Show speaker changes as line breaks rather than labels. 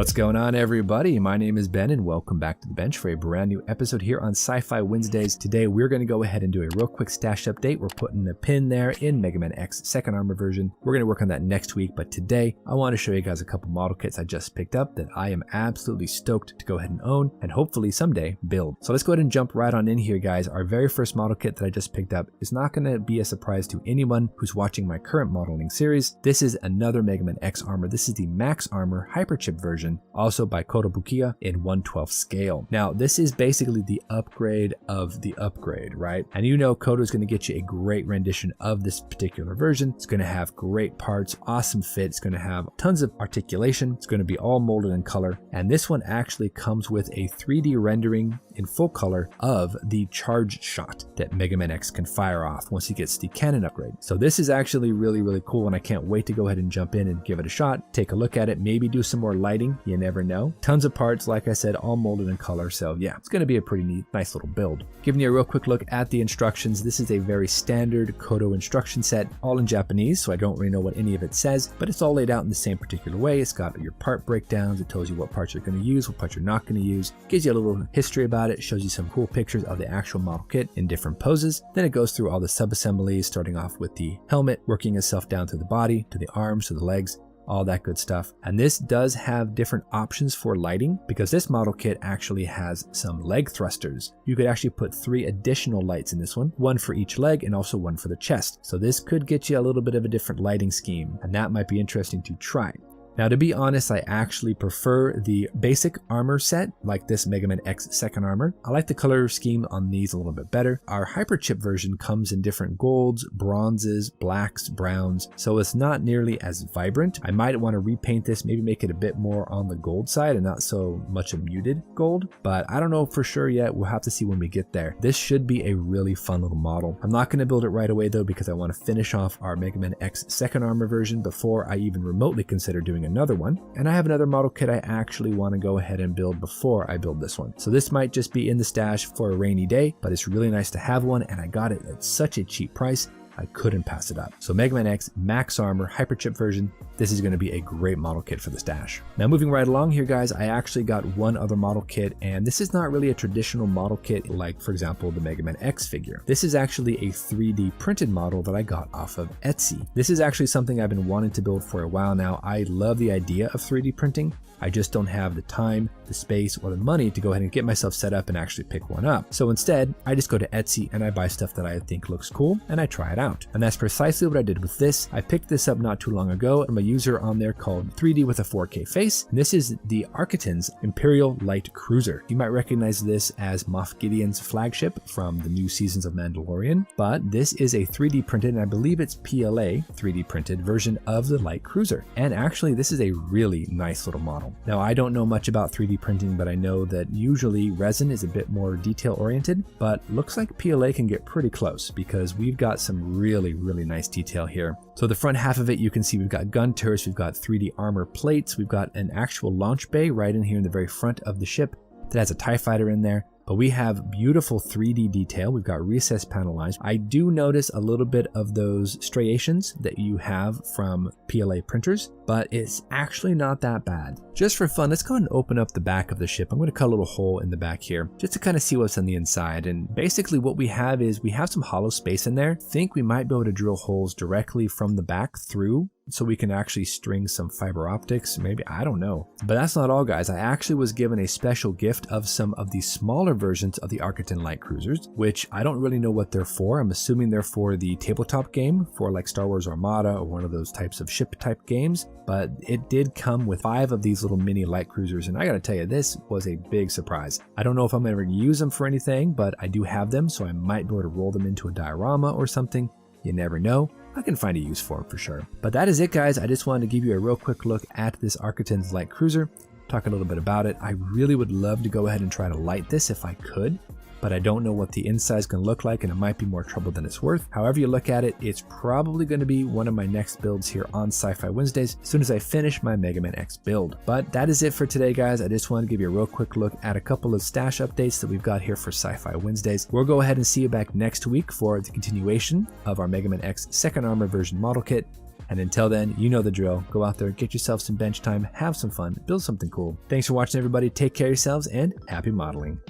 What's going on, everybody? My name is Ben and welcome back to the bench for a brand new episode here on Sci-Fi Wednesdays. Today we're going to go ahead and do a real quick stash update. We're putting a pin there in Mega Man X second armor version. We're going to work on that next week, but today I want to show you guys a couple model kits I just picked up that I am absolutely stoked to go ahead and own and hopefully someday build. So let's go ahead and jump right on in here, guys. Our very first model kit that I just picked up is not going to be a surprise to anyone who's watching my current modeling series. This is another Mega Man X armor. This is the Max Armor Hyperchip version, also by Kotobukiya in 1/12 scale. Now, this is basically the upgrade of the upgrade, right? And you know Koto is going to get you a great rendition of this particular version. It's going to have great parts, awesome fit. It's going to have tons of articulation. It's going to be all molded in color. And this one actually comes with a 3D rendering in full color of the charge shot that Mega Man X can fire off once he gets the cannon upgrade. So this is actually really cool, and I can't wait to go ahead and jump in and give it a shot, take a look at it, maybe do some more lighting. You never know. Tons of parts, like I said, all molded in color. So yeah, it's going to be a pretty neat, nice little build. Giving you a real quick look at the instructions. This is a very standard Koto instruction set, all in Japanese, so I don't really know what any of it says, but it's all laid out in the same particular way. It's got your part breakdowns. It tells you what parts you're going to use, what parts you're not going to use. Gives you a little history about it. Shows you some cool pictures of the actual model kit in different poses. Then it goes through all the sub-assemblies, starting off with the helmet, working itself down to the body, to the arms, to the legs, all that good stuff. And this does have different options for lighting because this model kit actually has some leg thrusters. You could actually put 3 additional lights in this one for each leg and also one for the chest. So this could get you a little bit of a different lighting scheme, and that might be interesting to try. Now, to be honest, I actually prefer the basic armor set, like this Mega Man X second armor. I like the color scheme on these a little bit better. Our Hyperchip version comes in different golds, bronzes, blacks, browns, so it's not nearly as vibrant. I might want to repaint this, maybe make it a bit more on the gold side and not so much a muted gold, but I don't know for sure yet. We'll have to see when we get there. This should be a really fun little model. I'm not going to build it right away though, because I want to finish off our Mega Man X second armor version before I even remotely consider doing another one. And I have another model kit I actually want to go ahead and build before I build this one. So this might just be in the stash for a rainy day, but it's really nice to have one, and I got it at such a cheap price. I couldn't pass it up. So Mega Man X Max Armor Hyperchip version, this is going to be a great model kit for the stash. Now moving right along here, guys, I actually got one other model kit, and this is not really a traditional model kit like, for example, the Mega Man X figure. This is actually a 3D printed model that I got off of Etsy. This is actually something I've been wanting to build for a while now. I love the idea of 3D printing. I just don't have the time, the space, or the money to go ahead and get myself set up and actually pick one up. So instead, I just go to Etsy and I buy stuff that I think looks cool and I try it out. And that's precisely what I did with this. I picked this up not too long ago from a user on there called 3D with a 4K face. And this is the Architon's Imperial Light Cruiser. You might recognize this as Moff Gideon's flagship from the new seasons of Mandalorian, but this is a 3D printed, and I believe it's PLA 3D printed version of the Light Cruiser. And actually, this is a really nice little model. Now, I don't know much about 3D printing, but I know that usually resin is a bit more detail oriented, but looks like PLA can get pretty close because we've got some really nice detail here. So the front half of it, you can see we've got gun turrets, we've got 3D armor plates, we've got an actual launch bay right in here in the very front of the ship that has a TIE fighter in there. But we have beautiful 3D detail. We've got recessed panel lines. I do notice a little bit of those striations that you have from PLA printers, but it's actually not that bad. Just for fun, let's go ahead and open up the back of the ship. I'm going to cut a little hole in the back here just to kind of see what's on the inside. And basically what we have is we have some hollow space in there. I think we might be able to drill holes directly from the back through, so we can actually string some fiber optics, maybe, I don't know. But that's not all, guys. I actually was given a special gift of some of the smaller versions of the Architon Light Cruisers, which I don't really know what they're for. I'm assuming they're for the tabletop game, for like Star Wars Armada or one of those types of ship type games. But it did come with 5 of these little mini light cruisers, and I gotta tell you, this was a big surprise. I don't know if I'm ever gonna use them for anything, but I do have them, so I might be able to roll them into a diorama or something. You never know. I can find a use for them for sure. But that is it, guys. I just wanted to give you a real quick look at this Architon's Light Cruiser, talk a little bit about it. I really would love to go ahead and try to light this if I could, but I don't know what the inside is going to look like, and it might be more trouble than it's worth. However you look at it, it's probably going to be one of my next builds here on Sci-Fi Wednesdays as soon as I finish my Mega Man X build. But that is it for today, guys. I just want to give you a real quick look at a couple of stash updates that we've got here for Sci-Fi Wednesdays. We'll go ahead and see you back next week for the continuation of our Mega Man X second armor version model kit. And until then, you know the drill. Go out there, get yourself some bench time, have some fun, build something cool. Thanks for watching, everybody. Take care of yourselves and happy modeling.